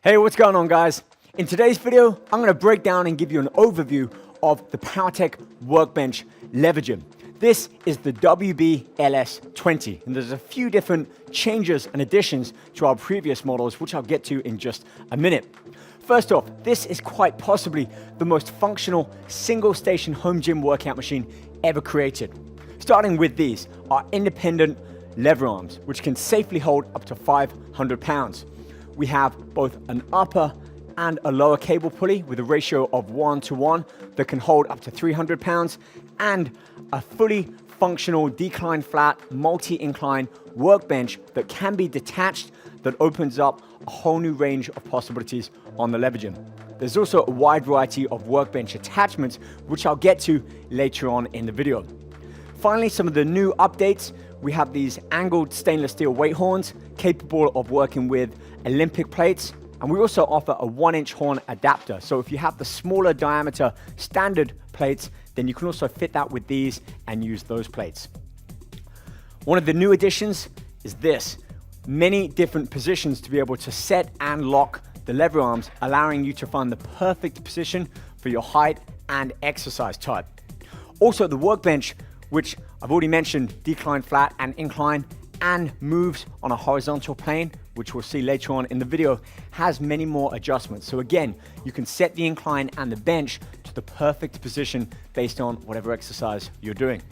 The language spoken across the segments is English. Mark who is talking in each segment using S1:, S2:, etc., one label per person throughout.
S1: Hey, what's going on, guys? In today's video, I'm going to break down and give you an overview of the Powertec Workbench LeverGym. This is the WB LS20, and there's a few different changes and additions to our previous models, which I'll get to in just a minute. First off, this is quite possibly the most functional single-station home gym workout machine ever created. Starting with these are independent lever arms, which can safely hold up to 500 pounds. We have both an upper and a lower cable pulley with a ratio of 1:1 that can hold up to 300 pounds, and a fully functional decline flat multi-incline workbench that can be detached that opens up a whole new range of possibilities on the LeverGym. There's also a wide variety of workbench attachments, which I'll get to later on in the video. Finally, some of the new updates. We have these angled stainless steel weight horns capable of working with Olympic plates, and we also offer a 1-inch horn adapter. So if you have the smaller diameter standard plates, then you can also fit that with these and use those plates. One of the new additions is this: many different positions to be able to set and lock the lever arms, allowing you to find the perfect position for your height and exercise type. Also, the workbench, which I've already mentioned, decline flat and incline, and moves on a horizontal plane, which we'll see later on in the video, has many more adjustments. So again, you can set the incline and the bench to the perfect position based on whatever exercise you're doing.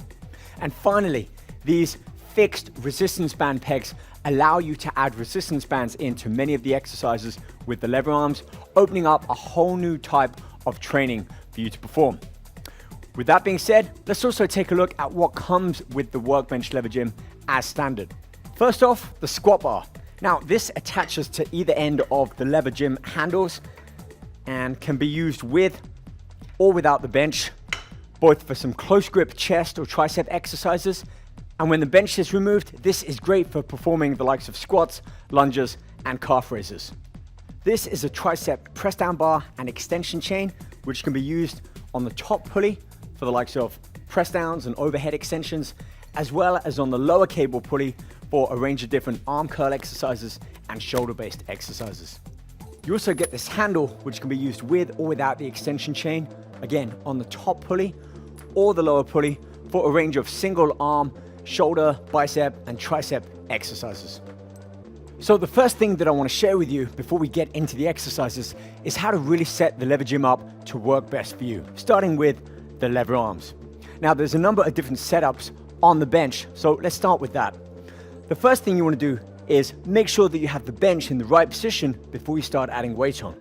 S1: And finally, these fixed resistance band pegs allow you to add resistance bands into many of the exercises with the lever arms, opening up a whole new type of training for you to perform. With that being said, let's also take a look at what comes with the Workbench LeverGym as standard. First off, the squat bar. Now, this attaches to either end of the LeverGym handles and can be used with or without the bench, both for some close grip chest or tricep exercises. And when the bench is removed, this is great for performing the likes of squats, lunges, and calf raises. This is a tricep press down bar and extension chain, which can be used on the top pulley for the likes of press downs and overhead extensions, as well as on the lower cable pulley for a range of different arm curl exercises and shoulder-based exercises. You also get this handle, which can be used with or without the extension chain, again on the top pulley or the lower pulley for a range of single arm, shoulder, bicep, and tricep exercises. So the first thing that I want to share with you before we get into the exercises is how to really set the LeverGym up to work best for you, starting with the lever arms. Now, there's a number of different setups on the bench, so let's start with that. The first thing you want to do is make sure that you have the bench in the right position before you start adding weight on.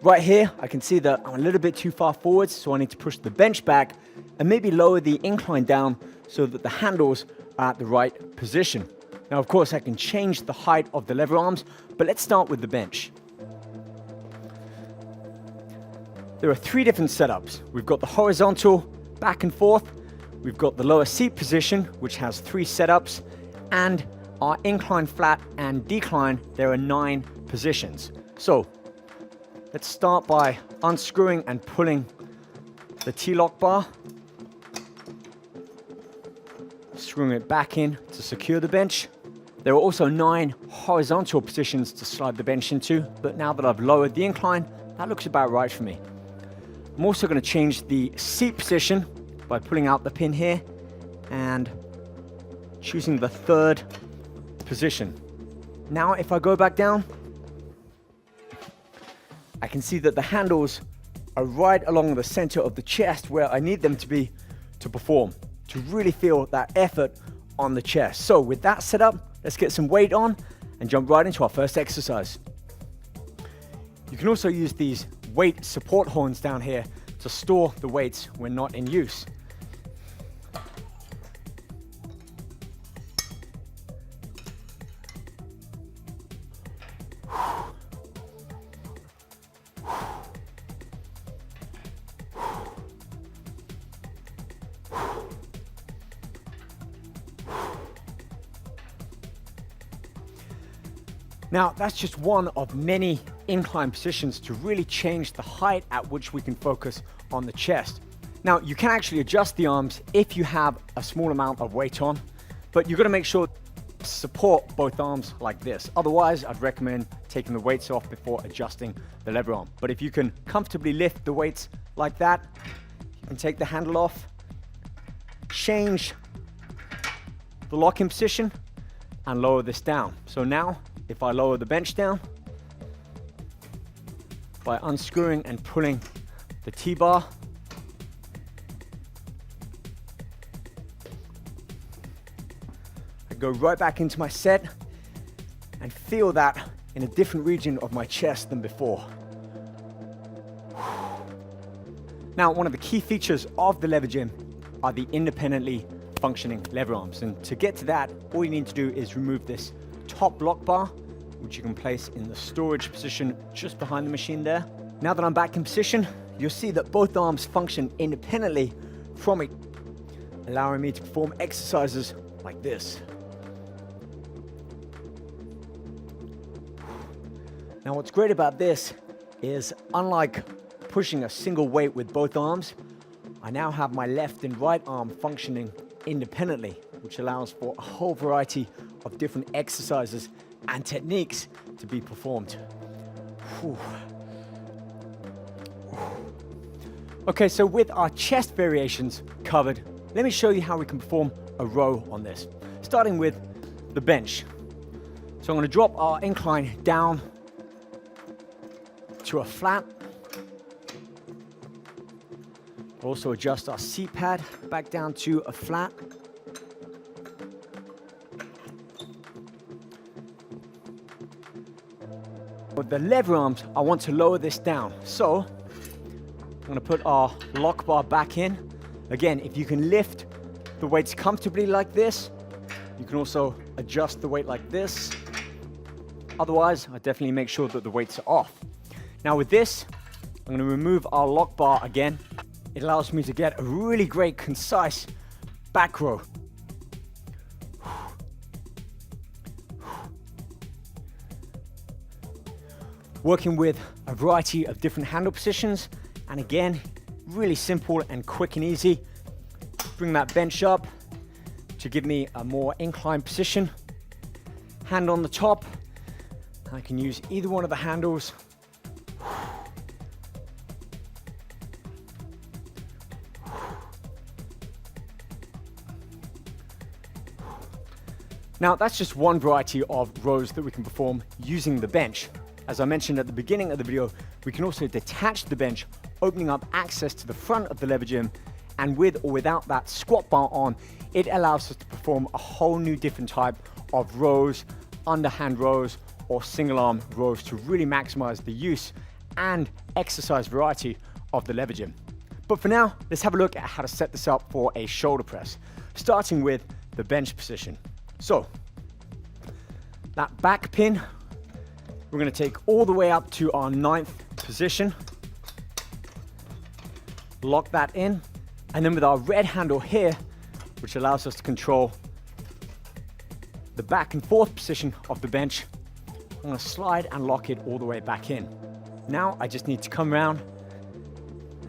S1: Right here, I can see that I'm a little bit too far forwards, so I need to push the bench back and maybe lower the incline down so that the handles are at the right position. Now, of course, I can change the height of the lever arms, but let's start with the bench. There are 3 different setups. We've got the horizontal, back and forth. We've got the lower seat position, which has 3 setups, and our incline flat and decline, there are 9 positions. So let's start by unscrewing and pulling the T-lock bar, screwing it back in to secure the bench. There are also 9 horizontal positions to slide the bench into, but now that I've lowered the incline, that looks about right for me. I'm also going to change the seat position by pulling out the pin here and choosing the 3rd position. Now, if I go back down, I can see that the handles are right along the center of the chest where I need them to be to perform, to really feel that effort on the chest. So with that set up, let's get some weight on and jump right into our first exercise. You can also use these weight support horns down here to store the weights when not in use. Now, that's just one of many incline positions to really change the height at which we can focus on the chest. Now, you can actually adjust the arms if you have a small amount of weight on, but you've got to make sure helps support both arms like this. Otherwise, I'd recommend taking the weights off before adjusting the lever arm. But if you can comfortably lift the weights like that, you can take the handle off, change the lock-in position, and lower this down. So now, if I lower the bench down, by unscrewing and pulling the T-bar, I go right back into my set and feel that in a different region of my chest than before. Now, one of the key features of the LeverGym are the independently functioning lever arms. And to get to that, all you need to do is remove this top lock bar, which you can place in the storage position just behind the machine there. Now that I'm back in position, you'll see that both arms function independently from it, allowing me to perform exercises like this. Now, what's great about this is, unlike pushing a single weight with both arms, I now have my left and right arm functioning independently, which allows for a whole variety of different exercises and techniques to be performed. Whew. Okay, so with our chest variations covered, let me show you how we can perform a row on this, starting with the bench. So I'm going to drop our incline down to a flat. Also adjust our seat pad back down to a flat. With the lever arms, I want to lower this down. So I'm going to put our lock bar back in. Again, if you can lift the weights comfortably like this, you can also adjust the weight like this. Otherwise, I definitely make sure that the weights are off. Now with this, I'm going to remove our lock bar again. It allows me to get a really great, concise back row. Working with a variety of different handle positions, and again, really simple and quick and easy. Bring that bench up to give me a more inclined position. Hand on the top. I can use either one of the handles. Now, that's just one variety of rows that we can perform using the bench. As I mentioned at the beginning of the video, we can also detach the bench, opening up access to the front of the LeverGym, and with or without that squat bar on, it allows us to perform a whole new different type of rows, underhand rows, or single arm rows to really maximize the use and exercise variety of the LeverGym. But for now, let's have a look at how to set this up for a shoulder press, starting with the bench position. So, that back pin, we're going to take all the way up to our 9th position. Lock that in. And then with our red handle here, which allows us to control the back and forth position of the bench, I'm going to slide and lock it all the way back in. Now I just need to come around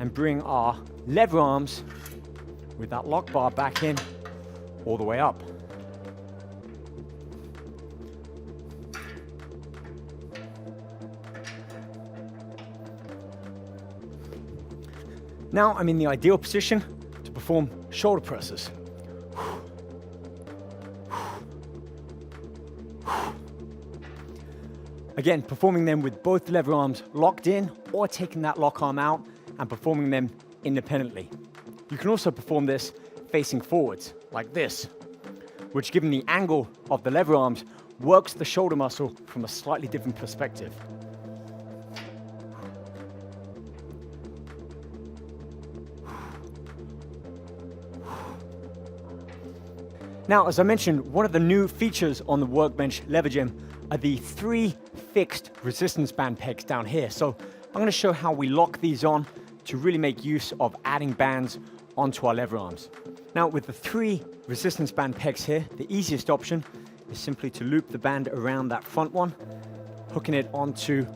S1: and bring our lever arms with that lock bar back in all the way up. Now I'm in the ideal position to perform shoulder presses. Again, performing them with both lever arms locked in, or taking that lock arm out and performing them independently. You can also perform this facing forwards, like this, which, given the angle of the lever arms, works the shoulder muscle from a slightly different perspective. Now, as I mentioned, one of the new features on the Workbench LeverGym are the 3 fixed resistance band pegs down here. So I'm going to show how we lock these on to really make use of adding bands onto our lever arms. Now, with the 3 resistance band pegs here, the easiest option is simply to loop the band around that front one, hooking it onto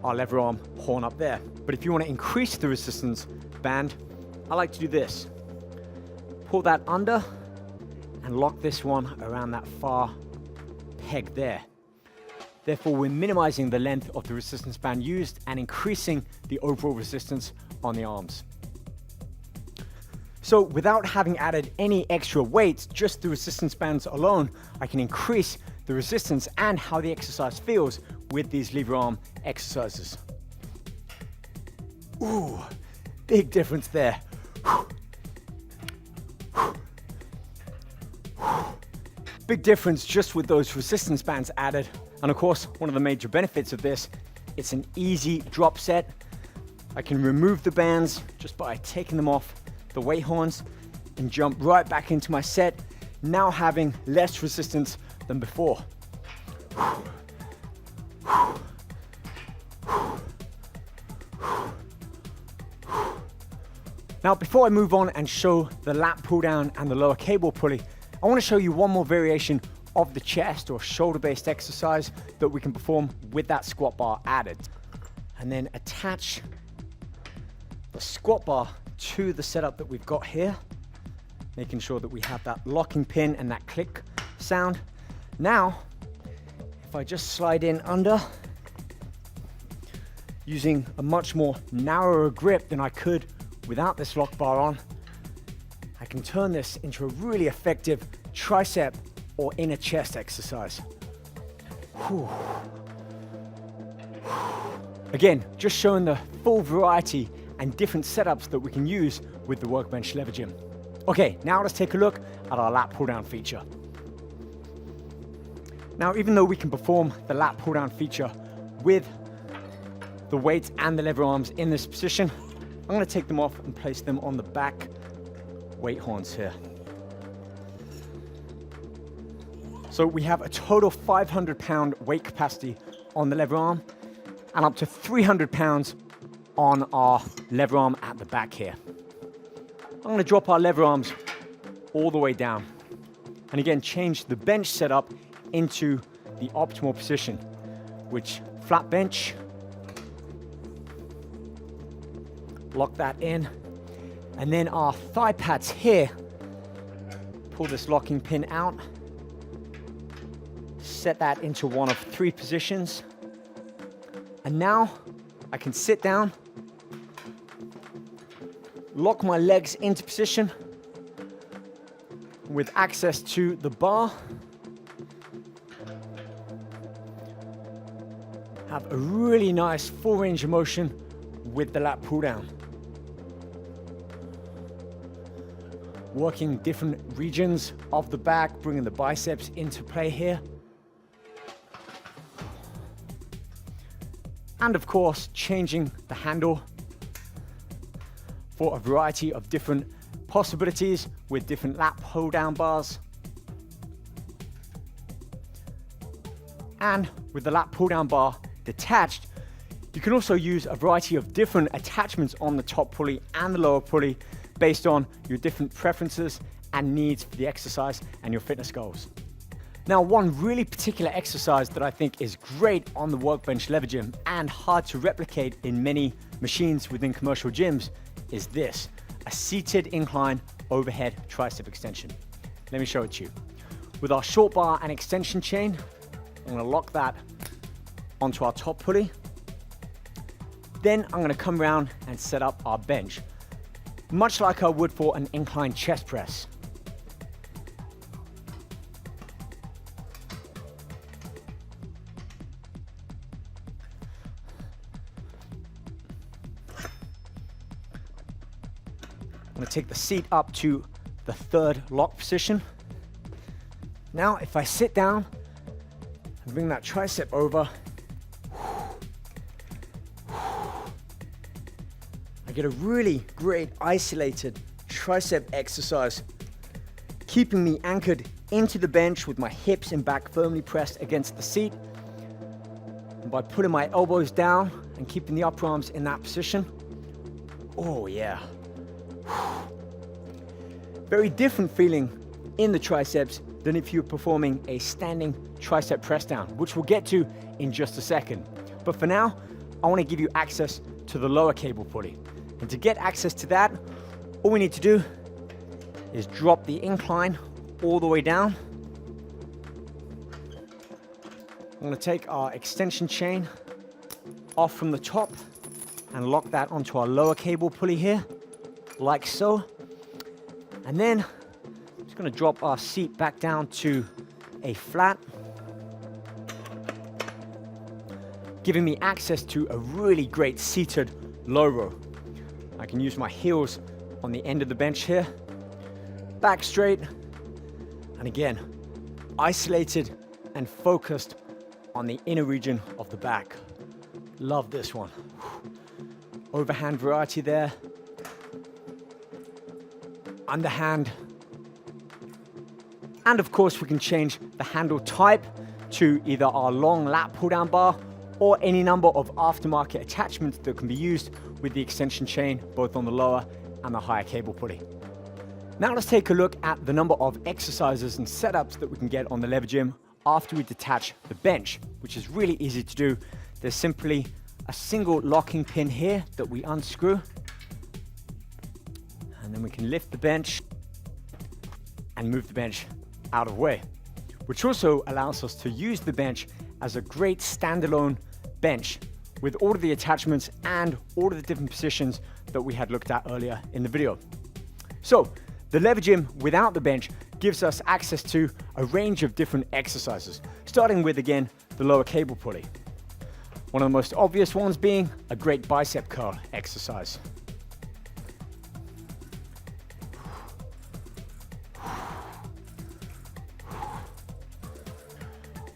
S1: our lever arm horn up there. But if you want to increase the resistance band, I like to do this. Pull that under and lock this one around that far peg there. Therefore, we're minimizing the length of the resistance band used and increasing the overall resistance on the arms. So without having added any extra weights, just the resistance bands alone, I can increase the resistance and how the exercise feels with these lever arm exercises. Ooh, big difference there. Big difference just with those resistance bands added. And of course, one of the major benefits of this, it's an easy drop set. I can remove the bands just by taking them off the weight horns and jump right back into my set, now having less resistance than before. Now, before I move on and show the lat pull down and the lower cable pulley, I want to show you one more variation of the chest or shoulder-based exercise that we can perform with that squat bar added. And then attach the squat bar to the setup that we've got here, making sure that we have that locking pin and that click sound. Now, if I just slide in under, using a much more narrower grip than I could without this lock bar on, I can turn this into a really effective tricep or inner chest exercise. Whew. Again, just showing the full variety and different setups that we can use with the Workbench LeverGym. Okay, now let's take a look at our lat pull down feature. Now, even though we can perform the lat pull down feature with the weights and the lever arms in this position, I'm going to take them off and place them on the back weight horns here. So we have a total 500-pound weight capacity on the lever arm and up to 300 pounds on our lever arm at the back here. I'm going to drop our lever arms all the way down and again change the bench setup into the optimal position, which flat bench, lock that in, and then our thigh pads here, pull this locking pin out, set that into one of 3 positions, and now I can sit down, lock my legs into position with access to the bar, have a really nice full range of motion with the lat pull down. Working different regions of the back, bringing the biceps into play here. And of course, changing the handle for a variety of different possibilities with different lat pull down bars. And with the lat pull down bar detached, you can also use a variety of different attachments on the top pulley and the lower pulley based on your different preferences and needs for the exercise and your fitness goals. Now, one really particular exercise that I think is great on the Workbench LeverGym and hard to replicate in many machines within commercial gyms is this, a seated incline overhead tricep extension. Let me show it to you. With our short bar and extension chain, I'm gonna lock that onto our top pulley. Then I'm gonna come around and set up our bench, much like I would for an incline chest press. I'm gonna take the seat up to the 3rd lock position. Now, if I sit down and bring that tricep over, I get a really great isolated tricep exercise, keeping me anchored into the bench with my hips and back firmly pressed against the seat. And by putting my elbows down and keeping the upper arms in that position, oh yeah. Very different feeling in the triceps than if you're performing a standing tricep press down, which we'll get to in just a second. But for now, I want to give you access to the lower cable pulley. And to get access to that, all we need to do is drop the incline all the way down. I'm going to take our extension chain off from the top and lock that onto our lower cable pulley here, like so. And then I'm just going to drop our seat back down to a flat, giving me access to a really great seated low row. I can use my heels on the end of the bench here, back straight, and again, isolated and focused on the inner region of the back. Love this one. Overhand variety there. Underhand. And of course, we can change the handle type to either our long lat pull-down bar or any number of aftermarket attachments that can be used with the extension chain, both on the lower and the higher cable pulley. Now let's take a look at the number of exercises and setups that we can get on the LeverGym after we detach the bench, which is really easy to do. There's simply a single locking pin here that we unscrew, and then we can lift the bench and move the bench out of the way, which also allows us to use the bench as a great standalone bench with all of the attachments and all of the different positions that we had looked at earlier in the video. So the LeverGym without the bench gives us access to a range of different exercises, starting with, again, the lower cable pulley. One of the most obvious ones being a great bicep curl exercise.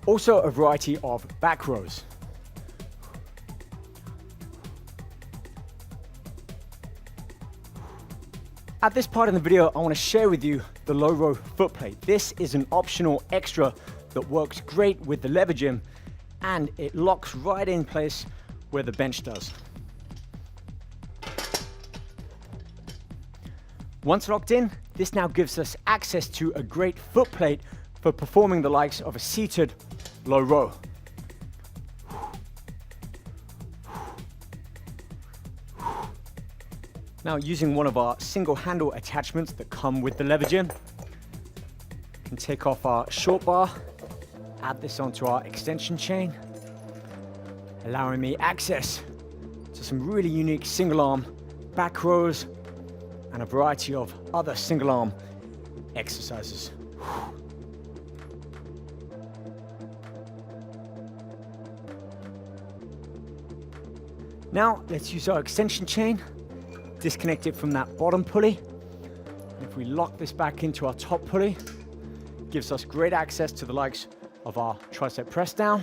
S1: Also a variety of back rows. At this part in the video, I want to share with you the low row foot plate. This is an optional extra that works great with the LeverGym, and it locks right in place where the bench does. Once locked in, this now gives us access to a great foot plate for performing the likes of a seated low row. Now, using one of our single handle attachments that come with the LeverGym, we can take off our short bar, add this onto our extension chain, allowing me access to some really unique single arm back rows and a variety of other single arm exercises. Now, let's use our extension chain, disconnect it from that bottom pulley. And if we lock this back into our top pulley, it gives us great access to the likes of our tricep press down.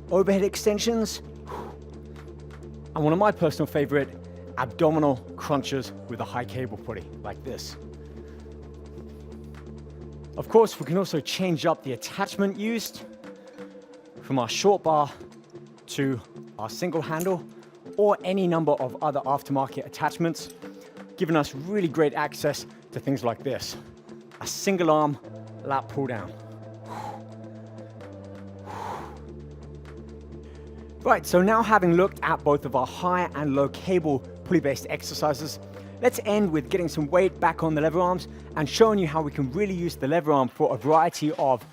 S1: Overhead extensions, and one of my personal favorite, abdominal crunches with a high cable pulley, like this. Of course, we can also change up the attachment used from our short bar to our single handle or any number of other aftermarket attachments, giving us really great access to things like this, a single arm lat pull down. Right, so now having looked at both of our high and low cable pulley-based exercises, let's end with getting some weight back on the lever arms and showing you how we can really use the lever arm for a variety of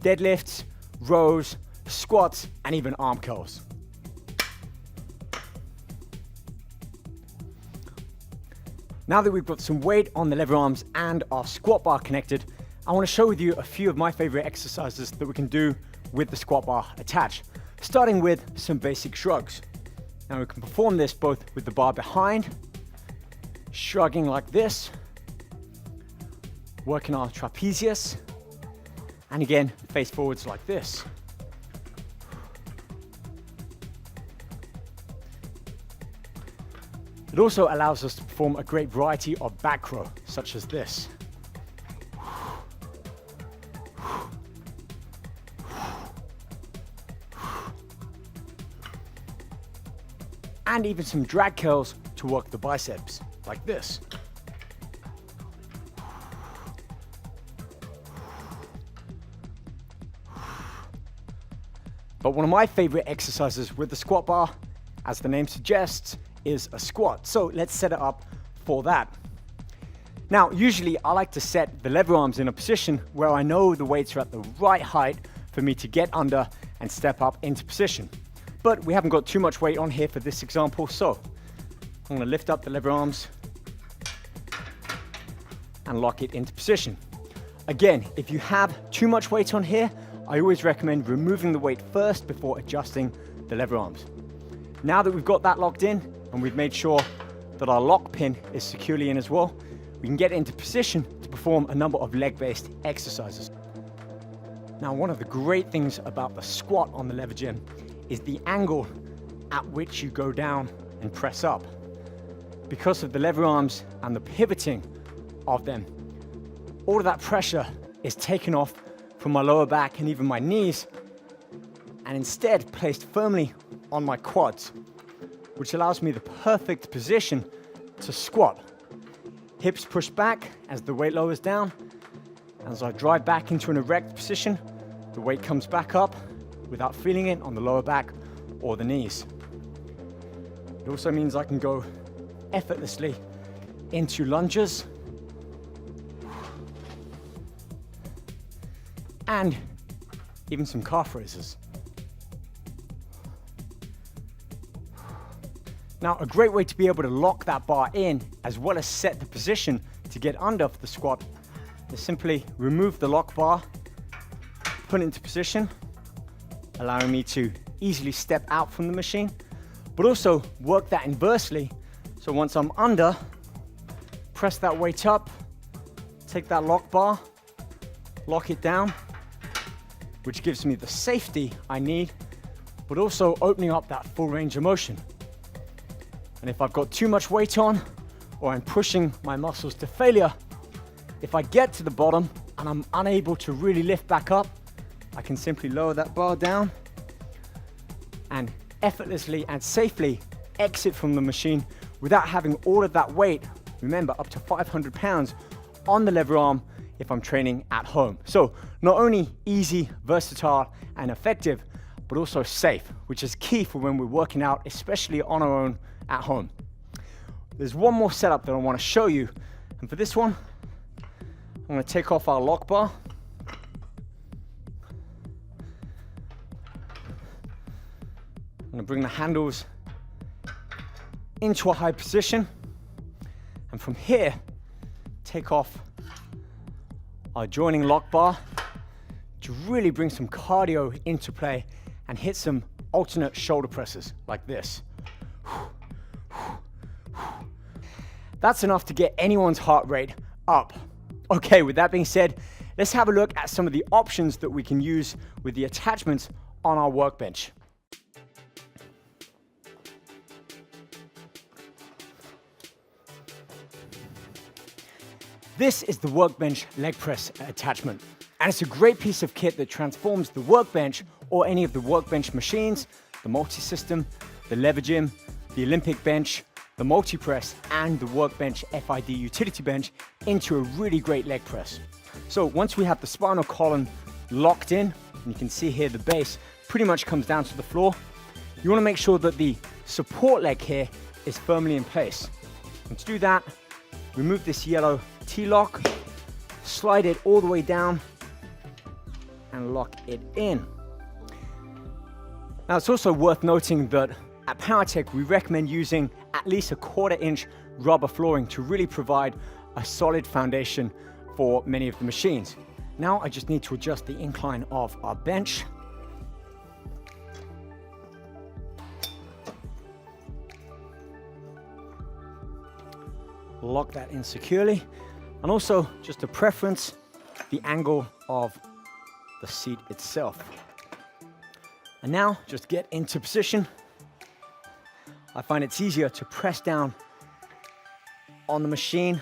S1: deadlifts, rows, squats, and even arm curls. Now that we've got some weight on the lever arms and our squat bar connected, I want to show with you a few of my favorite exercises that we can do with the squat bar attached. Starting with some basic shrugs. Now we can perform this both with the bar behind, shrugging like this, working our trapezius, and again, face forwards like this. It also allows us to perform a great variety of back row, such as this. And even some drag curls to work the biceps, like this. But one of my favorite exercises with the squat bar, as the name suggests, is a squat. So let's set it up for that. Now, usually I like to set the lever arms in a position where I know the weights are at the right height for me to get under and step up into position. But we haven't got too much weight on here for this example, so I'm gonna lift up the lever arms and lock it into position. Again, if you have too much weight on here, I always recommend removing the weight first before adjusting the lever arms. Now that we've got that locked in and we've made sure that our lock pin is securely in as well, we can get into position to perform a number of leg-based exercises. Now, one of the great things about the squat on the LeverGym is the angle at which you go down and press up. Because of the lever arms and the pivoting of them, all of that pressure is taken off from my lower back and even my knees, and instead placed firmly on my quads, which allows me the perfect position to squat. Hips push back as the weight lowers down. As I drive back into an erect position, the weight comes back up without feeling it on the lower back or the knees. It also means I can go effortlessly into lunges and even some calf raises. Now, a great way to be able to lock that bar in, as well as set the position to get under for the squat, is simply remove the lock bar, put it into position, allowing me to easily step out from the machine, but also work that inversely. So once I'm under, press that weight up, take that lock bar, lock it down, which gives me the safety I need, but also opening up that full range of motion. And if I've got too much weight on, or I'm pushing my muscles to failure, if I get to the bottom and I'm unable to really lift back up, I can simply lower that bar down and effortlessly and safely exit from the machine without having all of that weight, remember up to 500 pounds, on the lever arm if I'm training at home. So not only easy, versatile, and effective, but also safe, which is key for when we're working out, especially on our own at home. There's one more setup that I want to show you, and for this one, I'm going to take off our lock bar. I'm going to bring the handles into a high position, and from here, take off our joining lock bar to really bring some cardio into play and hit some alternate shoulder presses like this. That's enough to get anyone's heart rate up. Okay, with that being said, let's have a look at some of the options that we can use with the attachments on our workbench. This is the workbench leg press attachment, and it's a great piece of kit that transforms the workbench or any of the workbench machines, the multi-system, the LeverGym, the Olympic bench, the multi-press, and the workbench FID utility bench into a really great leg press. So once we have the spinal column locked in, and you can see here the base pretty much comes down to the floor, you want to make sure that the support leg here is firmly in place. And to do that, remove this yellow T-lock, slide it all the way down, and lock it in. Now, it's also worth noting that at Powertec, we recommend using at least a 1/4 inch rubber flooring to really provide a solid foundation for many of the machines. Now, I just need to adjust the incline of our bench. Lock that in securely. And also, just a preference, the angle of the seat itself. And now, just get into position. I find it's easier to press down on the machine,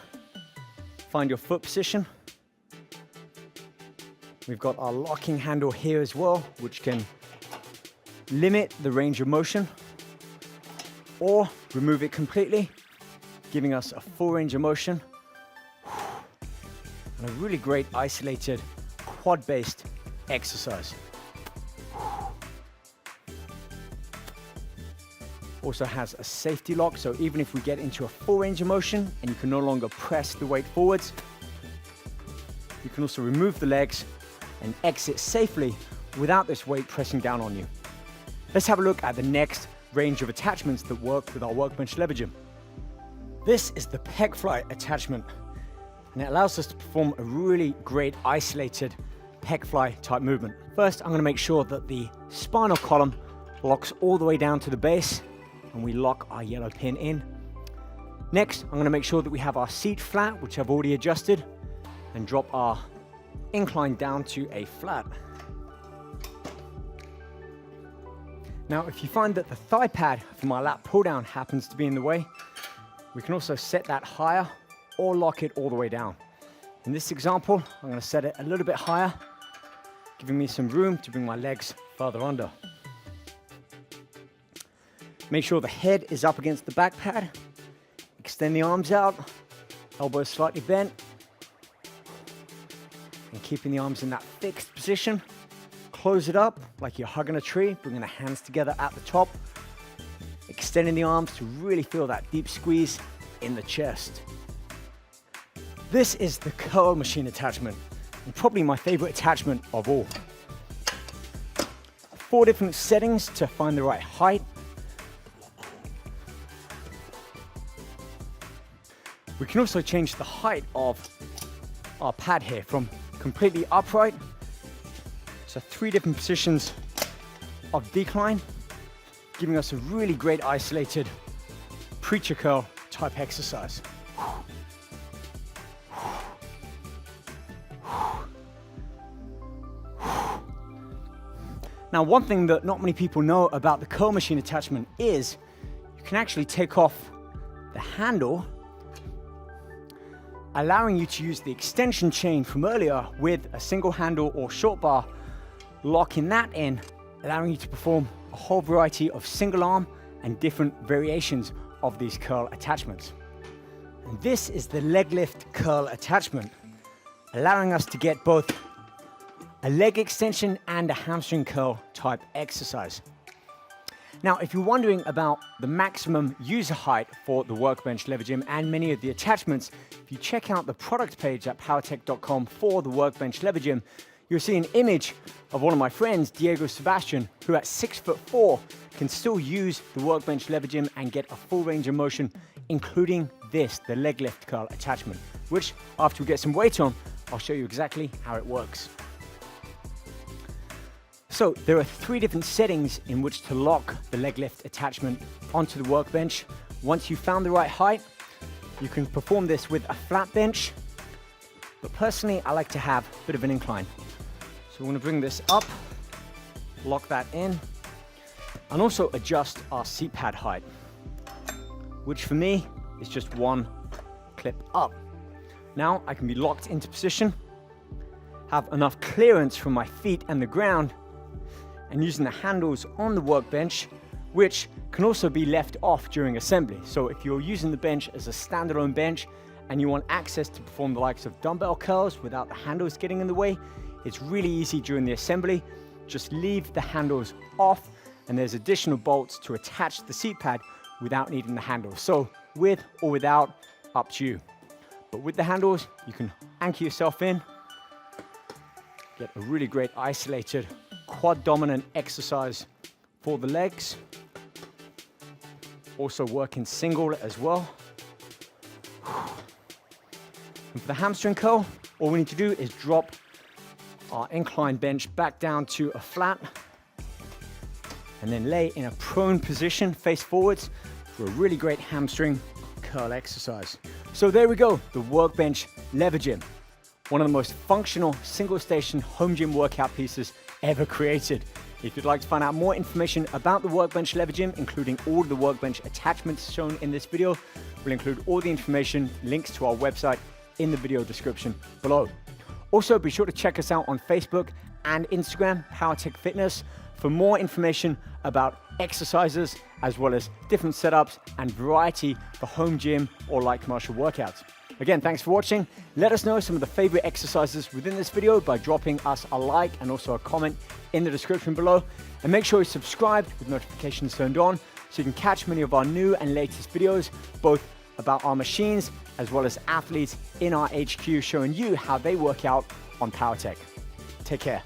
S1: find your foot position. We've got our locking handle here as well, which can limit the range of motion or remove it completely, giving us a full range of motion and a really great isolated quad-based exercise. Also has a safety lock, so even if we get into a full range of motion and you can no longer press the weight forwards, you can also remove the legs and exit safely without this weight pressing down on you. Let's have a look at the next range of attachments that work with our Workbench LeverGym. This is the Pec Fly attachment, and it allows us to perform a really great isolated Pec Fly type movement. First, I'm going to make sure that the spinal column locks all the way down to the base, and we lock our yellow pin in. Next, I'm going to make sure that we have our seat flat, which I've already adjusted, and drop our incline down to a flat. Now, if you find that the thigh pad from our lat pull down happens to be in the way, we can also set that higher or lock it all the way down. In this example, I'm going to set it a little bit higher, giving me some room to bring my legs further under. Make sure the head is up against the back pad. Extend the arms out, elbows slightly bent, and keeping the arms in that fixed position. Close it up like you're hugging a tree, bringing the hands together at the top, extending the arms to really feel that deep squeeze in the chest. This is the curl machine attachment, and probably my favorite attachment of all. 4 different settings to find the right height. We can also change the height of our pad here from completely upright, so 3 different positions of decline, giving us a really great isolated preacher curl type exercise. Now, one thing that not many people know about the curl machine attachment is you can actually take off the handle, allowing you to use the extension chain from earlier with a single handle or short bar, locking that in, allowing you to perform a whole variety of single arm and different variations of these curl attachments. And this is the leg lift curl attachment, allowing us to get both a leg extension and a hamstring curl type exercise. Now, if you're wondering about the maximum user height for the Workbench LeverGym and many of the attachments, if you check out the product page at powertec.com for the Workbench LeverGym, you'll see an image of one of my friends, Diego Sebastian, who at 6'4" can still use the Workbench LeverGym and get a full range of motion, including this, the leg lift curl attachment, which after we get some weight on, I'll show you exactly how it works. So there are 3 different settings in which to lock the leg lift attachment onto the workbench. Once you've found the right height, you can perform this with a flat bench, but personally I like to have a bit of an incline. So we're going to bring this up, lock that in, and also adjust our seat pad height, which for me is just 1 clip up. Now I can be locked into position, have enough clearance from my feet and the ground, and using the handles on the workbench, which can also be left off during assembly. So if you're using the bench as a standalone bench and you want access to perform the likes of dumbbell curls without the handles getting in the way, it's really easy during the assembly. Just leave the handles off, and there's additional bolts to attach the seat pad without needing the handles. So with or without, up to you. But with the handles, you can anchor yourself in, get a really great isolated quad dominant exercise for the legs. Also working single as well. And for the hamstring curl, all we need to do is drop our incline bench back down to a flat and then lay in a prone position face forwards for a really great hamstring curl exercise. So there we go, the Workbench LeverGym, one of the most functional single station home gym workout pieces ever created. If you'd like to find out more information about the Workbench LeverGym, including all of the workbench attachments shown in this video, we'll include all the information, links to our website in the video description below. Also, be sure to check us out on Facebook and Instagram, Powertec Fitness, for more information about exercises, as well as different setups and variety for home gym or light commercial workouts. Again, thanks for watching. Let us know some of the favorite exercises within this video by dropping us a like and also a comment in the description below. And make sure you subscribe with notifications turned on so you can catch many of our new and latest videos, both about our machines as well as athletes in our HQ, showing you how they work out on Powertec. Take care.